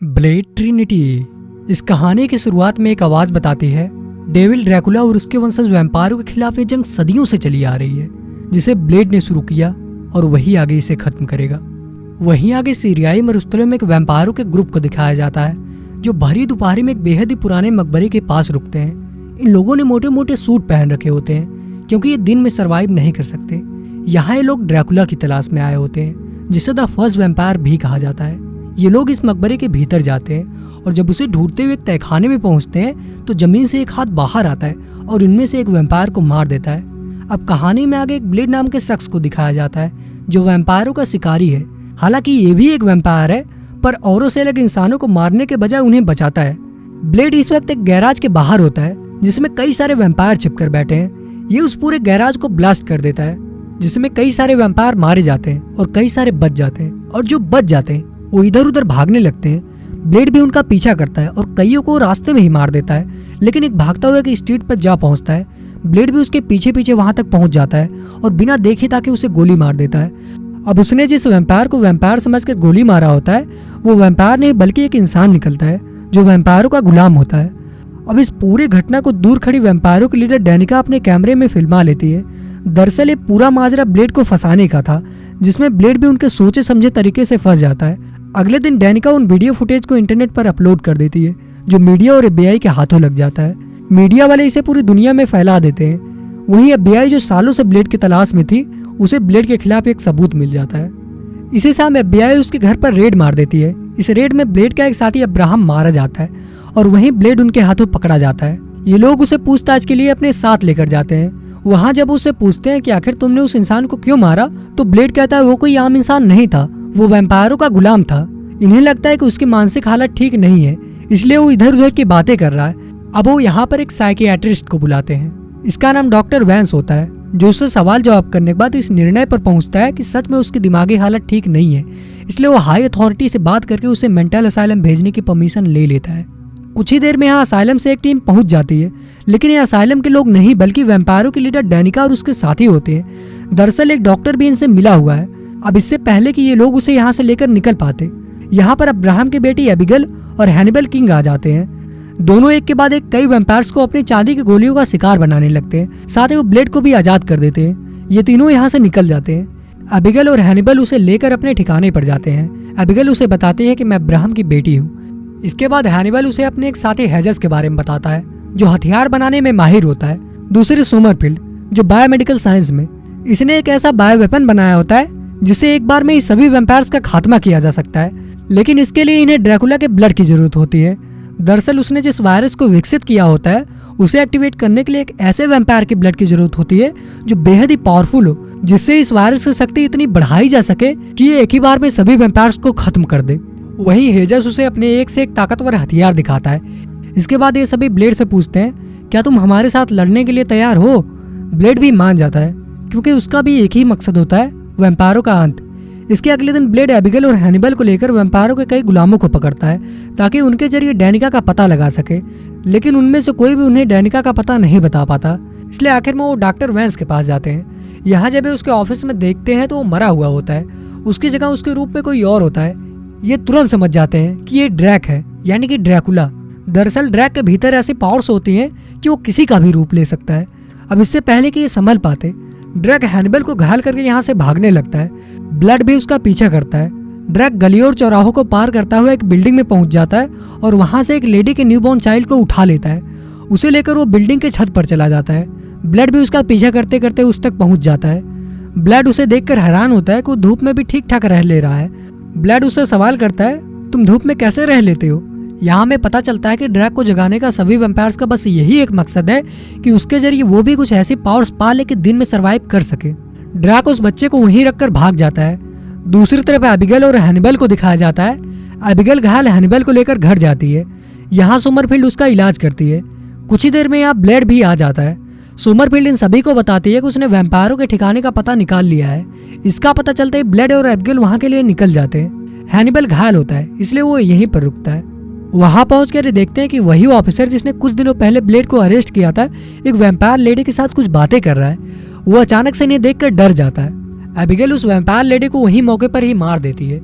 Blade Trinity. इस कहानी की शुरुआत में एक आवाज बताती है डेविल ड्रैकुला और उसके वंशज वैम्पायरों के खिलाफ ये जंग सदियों से चली आ रही है, जिसे ब्लेड ने शुरू किया और वही आगे इसे खत्म करेगा। वहीं आगे सीरियाई मरुस्थलों में एक वैम्पायरों के ग्रुप को दिखाया जाता है जो भरी दोपहर में एक बेहद ही पुराने मकबरे के पास रुकते हैं। इन लोगों ने मोटे मोटे सूट पहन रखे होते हैं क्योंकि ये दिन में सरवाइव नहीं कर सकते। यहाँ ये लोग ड्रैकुला की तलाश में आए होते हैं, जिसे द फर्स्ट वैम्पायर भी कहा जाता है। ये लोग इस मकबरे के भीतर जाते हैं और जब उसे ढूंढते हुए एक तहखाने में पहुंचते हैं तो जमीन से एक हाथ बाहर आता है और इनमें से एक वैम्पायर को मार देता है। अब कहानी में आगे एक ब्लेड नाम के शख्स को दिखाया जाता है जो वैम्पायरों का शिकारी है। हालांकि ये भी एक वैम्पायर है, पर औरों से अलग इंसानों को मारने के बजाय उन्हें बचाता है। ब्लेड इस वक्त एक गैराज के बाहर होता है जिसमें कई सारे वैम्पायर छिपकर बैठे हैं। ये उस पूरे गैराज को ब्लास्ट कर देता है, जिसमें कई सारे वैम्पायर मारे जाते हैं और कई सारे बच जाते हैं, और जो बच जाते हैं वो इधर उधर भागने लगते हैं। ब्लेड भी उनका पीछा करता है और कईयों को रास्ते में ही मार देता है, लेकिन एक भागता हुआ एक स्ट्रीट पर जा पहुंचता है। ब्लेड भी उसके पीछे पीछे वहां तक पहुंच जाता है और बिना देखे ताकि उसे गोली मार देता है। अब उसने जिस वैम्पायर को वैम्पायर समझकर गोली मारा होता है वो वैम्पायर नहीं बल्कि एक इंसान निकलता है जो वैम्पायरों का गुलाम होता है। अब इस पूरे घटना को दूर खड़ी वैम्पायरों की लीडर डैनिका अपने कैमरे में फिल्मा लेती है। दरअसल ये पूरा माजरा ब्लेड को फंसाने का था, जिसमें ब्लेड भी उनके सोचे समझे तरीके से फंस जाता है। अगले दिन डैनिका उन वीडियो फुटेज को इंटरनेट पर अपलोड कर देती है जो मीडिया और FBI के हाथों लग जाता है। मीडिया वाले इसे पूरी दुनिया में फैला देते हैं। वहीं FBI जो सालों से ब्लेड की तलाश में थी, उसे ब्लेड के खिलाफ एक सबूत मिल जाता है। इसी शाम FBI उसके घर पर रेड मार देती है। इस रेड में ब्लेड का एक साथी अब्राहम मारा जाता है और वहीं ब्लेड उनके हाथों पकड़ा जाता है। ये लोग उसे पूछताछ के लिए अपने साथ लेकर जाते हैं। वहाँ जब उससे पूछते हैं कि आखिर तुमने उस इंसान को क्यों मारा, तो ब्लेड कहता है वो कोई आम इंसान नहीं था, वो वैम्पायरों का गुलाम था। इन्हें लगता है कि उसकी मानसिक हालत ठीक नहीं है, इसलिए वो इधर उधर की बातें कर रहा है। अब वो यहाँ पर एक साइकियाट्रिस्ट को बुलाते हैं। इसका नाम डॉक्टर वैंस होता है, जो उससे सवाल जवाब करने के बाद इस निर्णय पर पहुंचता है कि सच में उसकी दिमागी हालत ठीक नहीं है। इसलिए वो हाई अथॉरिटी से बात करके उसे मेंटल असाइलम भेजने की परमिशन ले लेता है। कुछ ही देर में यहाँ असाइलम से एक टीम पहुंच जाती है, लेकिन ये असाइलम के लोग नहीं बल्कि वैम्पायरों की लीडर डैनिका और उसके साथी होते हैं। दरअसल एक डॉक्टर भी इनसे मिला हुआ है, अब इससे पहले कि ये लोग उसे यहाँ से लेकर निकल पाते। यहाँ पर अब्राहम की बेटी एबिगेल और हैनिबल किंग आ जाते हैं। दोनों एक के बाद एक कई वैम्पायर्स को अपनी चांदी की गोलियों का शिकार बनाने लगते हैं। साथ ही वो ब्लेड को भी आजाद कर देते हैं। ये तीनों यहाँ से निकल जाते हैं। एबिगेल और हैनिबल उसे लेकर अपने ठिकाने पर जाते हैं। एबिगेल उसे बताती है कि मैं अब्राहम की बेटी हूँ। इसके बाद हैनिबल उसे अपने एक साथी हेजस के बारे में बताता है जो हथियार बनाने में माहिर होता है। दूसरी सोमरफील्ड जो बायोमेडिकल साइंस में, इसने एक ऐसा बायो वेपन बनाया होता है जिससे एक बार में ही सभी वैम्पायर्स का खात्मा किया जा सकता है, लेकिन इसके लिए इन्हें ड्रैकुला के ब्लड की जरूरत होती है। दरअसल उसने जिस वायरस को विकसित किया होता है उसे एक्टिवेट करने के लिए एक ऐसे वैम्पायर की ब्लड की जरूरत होती है जो बेहद ही पावरफुल हो, जिससे इस वायरस की शक्ति इतनी बढ़ाई जा सके कि ये एक ही बार में सभी वैम्पायर्स को खत्म कर दे। वहीं हेजस उसे अपने एक से एक ताकतवर हथियार दिखाता है। इसके बाद ये सभी ब्लेड से पूछते हैं क्या तुम हमारे साथ लड़ने के लिए तैयार हो। ब्लेड भी मान जाता है क्योंकि उसका भी एक ही मकसद होता है, वैम्पायरों का अंत। इसके अगले दिन ब्लेड एबिगेल और हैनिबल को लेकर वैम्पायरों के कई गुलामों को पकड़ता है ताकि उनके जरिए डैनिका का पता लगा सके, लेकिन उनमें से कोई भी उन्हें डैनिका का पता नहीं बता पाता। इसलिए आखिर में वो डॉक्टर वैंस के पास जाते हैं। यहाँ जब उसके ऑफिस में देखते हैं तो वो मरा हुआ होता है, उसकी जगह उसके रूप में कोई और होता है। ये तुरंत समझ जाते हैं कि ये ड्रैक है, यानी कि ड्रैकुला। दरअसल ड्रैक के भीतर ऐसी पावर्स होती हैं कि वो किसी का भी रूप ले सकता है। अब इससे पहले कि ये संभल पाते, ड्रैक हैनिबल को घायल करके यहाँ से भागने लगता है। ब्लड भी उसका पीछा करता है। ड्रैक गली और चौराहों को पार करता हुआ एक बिल्डिंग में पहुंच जाता है और वहां से एक लेडी के न्यूबॉर्न चाइल्ड को उठा लेता है। उसे लेकर वो बिल्डिंग के छत पर चला जाता है। ब्लड भी उसका पीछा करते करते उस तक पहुंच जाता है। ब्लड उसे देखकर हैरान होता है कि वो धूप में भी ठीक ठाक रह ले रहा है। ब्लड उससे सवाल करता है तुम धूप में कैसे रह लेते हो। यहाँ में पता चलता है कि ड्रैक को जगाने का सभी वैम्पायर्स का बस यही एक मकसद है कि उसके जरिए वो भी कुछ ऐसी पावर्स पा ले कि दिन में सरवाइव कर सके। ड्रैक उस बच्चे को वहीं रखकर भाग जाता है। दूसरी तरफ एबिगेल और हैनिबल को दिखाया जाता है। एबिगेल घायल हैनिबल को लेकर घर जाती है। यहाँ सोमरफील्ड उसका इलाज करती है। कुछ ही देर में यहाँ ब्लेड भी आ जाता है। सोमरफील्ड इन सभी को बताती है कि उसने वैम्पायरों के ठिकाने का पता निकाल लिया है। इसका पता चलते ही ब्लेड और एबिगेल वहाँ के लिए निकल जाते हैं। हैनिबल घायल होता है, इसलिए वो यहीं पर रुकता है। वहां पहुंचकर देखते हैं कि वही ऑफिसर जिसने कुछ दिनों पहले ब्लेड को अरेस्ट किया था एक वैम्पायर लेडी के साथ कुछ बातें कर रहा है। वो अचानक से इन्हें देखकर डर जाता है। एबिगेल उस वैम्पायर लेडी को वही मौके पर ही मार देती है।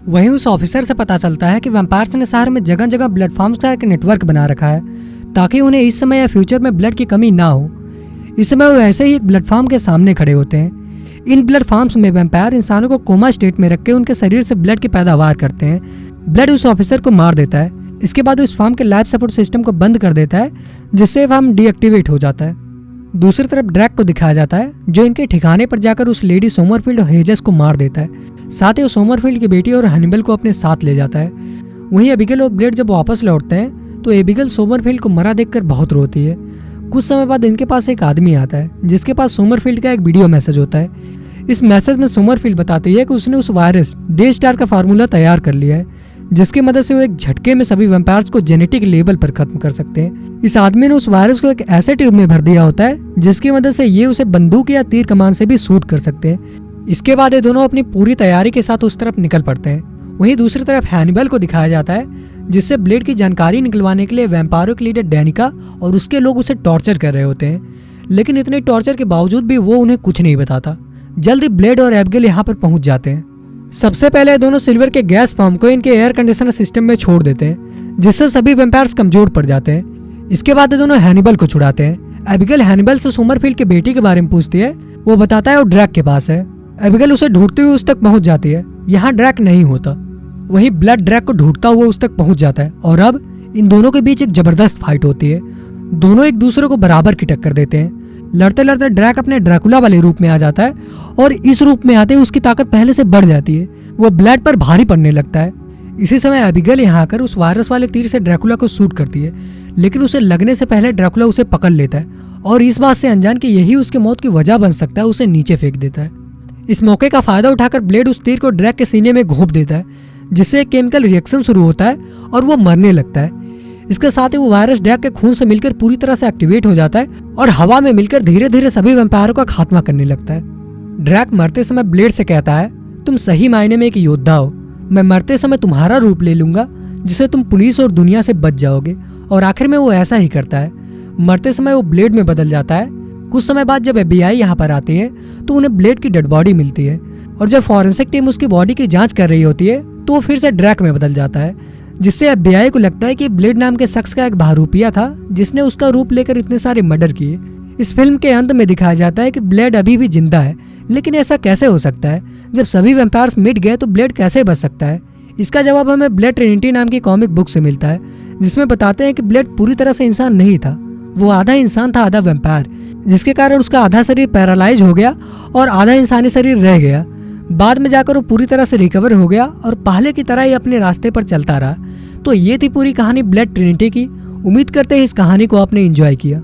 वहीं उस ऑफिसर से पता चलता है कि वैम्पायर्स ने शहर में जगह जगह ब्लड फार्म्स का एक नेटवर्क बना रखा है ताकि उन्हें इस समय या फ्यूचर में ब्लड की कमी ना हो। इस समय वो ऐसे ही एक ब्लड फार्म के सामने खड़े होते हैं। इन ब्लड फार्म्स में वैम्पायर इंसानों को कोमा स्टेट में रख के उनके शरीर से ब्लड की पैदावार करते हैं। ब्लड उस ऑफिसर को मार देता है। इसके बाद उस फार्म के लाइफ सपोर्ट सिस्टम को बंद कर देता है, जिससे फार्म डीएक्टिवेट हो जाता है। दूसरी तरफ ड्रैक को दिखाया जाता है जो इनके ठिकाने पर जाकर उस लेडी सोमरफील्ड और हेजेस को मार देता है। साथ ही वो सोमरफील्ड की बेटी और हनीबल को अपने साथ ले जाता है। वहीं एबिगेल और ब्लेड जब वापस लौटते हैं तो एबिगेल सोमरफील्ड को मरा देखकर बहुत रोती है। कुछ समय बाद इनके पास एक आदमी आता है जिसके पास सोमरफील्ड का एक वीडियो मैसेज होता है। इस मैसेज में सोमरफील्ड बताती है कि उसने उस वायरस डे स्टार का फार्मूला तैयार कर लिया है, जिसकी मदद से वो एक झटके में सभी वैम्पायर्स को जेनेटिक लेवल पर खत्म कर सकते हैं। इस आदमी ने उस वायरस को एक ऐसे ट्यूब में भर दिया होता है जिसकी मदद से ये उसे बंदूक या तीर कमान से भी शूट कर सकते हैं। इसके बाद ये दोनों अपनी पूरी तैयारी के साथ उस तरफ निकल पड़ते हैं। वहीं दूसरी तरफ हैनिबल को दिखाया जाता है जिससे ब्लेड की जानकारी निकलवाने के लिए वैम्पायरों के लीडर डैनिका और उसके लोग उसे टॉर्चर कर रहे होते हैं, लेकिन इतने टॉर्चर के बावजूद भी वो उन्हें कुछ नहीं बताता। जल्दी ब्लेड और एबिगेल यहाँ पर पहुंच जाते हैं। सबसे पहले दोनों सिल्वर के गैस पंप को इनके एयर कंडीशनर सिस्टम में छोड़ देते हैं, जिससे सभी वैम्पायर्स कमजोर पड़ जाते हैं। इसके बाद दोनों हैनिबल को छुड़ाते हैं। एबिगेल हैनिबल से सोमरफील्ड की बेटी के बारे में पूछती है। वो बताता है वो ड्रैक के पास है। एबिगेल उसे ढूंढते हुए उस तक पहुंच जाती है। यहाँ ड्रैक नहीं होता। वहीं ब्लड ड्रैक को ढूंढता हुआ उस तक पहुंच जाता है और अब इन दोनों के बीच एक जबरदस्त फाइट होती है। दोनों एक दूसरे को बराबर की टक्कर देते हैं। लड़ते लड़ते ड्रैक अपने ड्रैकुला वाले रूप में आ जाता है और इस रूप में आते ही उसकी ताकत पहले से बढ़ जाती है। वो ब्लेड पर भारी पड़ने लगता है। इसी समय एबिगेल यहाँ आकर उस वायरस वाले तीर से ड्रैकुला को शूट करती है, लेकिन उसे लगने से पहले ड्रैकुला उसे पकड़ लेता है और इस बात से अनजान कि यही उसकी मौत की वजह बन सकता है, उसे नीचे फेंक देता है। इस मौके का फायदा उठाकर ब्लेड उस तीर को ड्रैक के सीने में घोंप देता है, जिससे एक केमिकल रिएक्शन शुरू होता है और वो मरने लगता है। इसके साथ ही वो वायरस ड्रैक के खून से मिलकर पूरी तरह से एक्टिवेट हो जाता है और हवा में मिलकर धीरे धीरे सभी वैम्पायरों का खात्मा करने लगता है। ड्रैक मरते समय ब्लेड से कहता है, तुम सही मायने में एक योद्धा हो। मैं मरते समय तुम्हारा रूप ले लूंगा, जिससे तुम पुलिस और दुनिया से बच जाओगे। और आखिर में वो ऐसा ही करता है। मरते समय वो ब्लेड में बदल जाता है। कुछ समय बाद जब FBI यहाँ पर आती है तो उन्हें ब्लेड की डेड बॉडी मिलती है और जब फॉरेंसिक टीम उसकी बॉडी की जांच कर रही होती है तो वो फिर से ड्रैक में बदल जाता है, जिससे FBI को लगता है कि ब्लेड नाम के शख्स का एक बहरूपिया था जिसने उसका रूप लेकर इतने सारे मर्डर किए। इस फिल्म के अंत में दिखाया जाता है कि ब्लेड अभी भी जिंदा है, लेकिन ऐसा कैसे हो सकता है? जब सभी वैम्पायर्स मिट गए तो ब्लेड कैसे बच सकता है? इसका जवाब हमें ब्लेड ट्रिनिटी नाम की कॉमिक बुक से मिलता है, जिसमें बताते हैं कि ब्लेड पूरी तरह से इंसान नहीं था। वो आधा इंसान था आधा वैम्पायर, जिसके कारण उसका आधा शरीर पैरालाइज हो गया और आधा इंसानी शरीर रह गया। बाद में जाकर वो पूरी तरह से रिकवर हो गया और पहले की तरह ही अपने रास्ते पर चलता रहा। तो ये थी पूरी कहानी ब्लेड ट्रिनिटी की। उम्मीद करते हैं इस कहानी को आपने एंजॉय किया।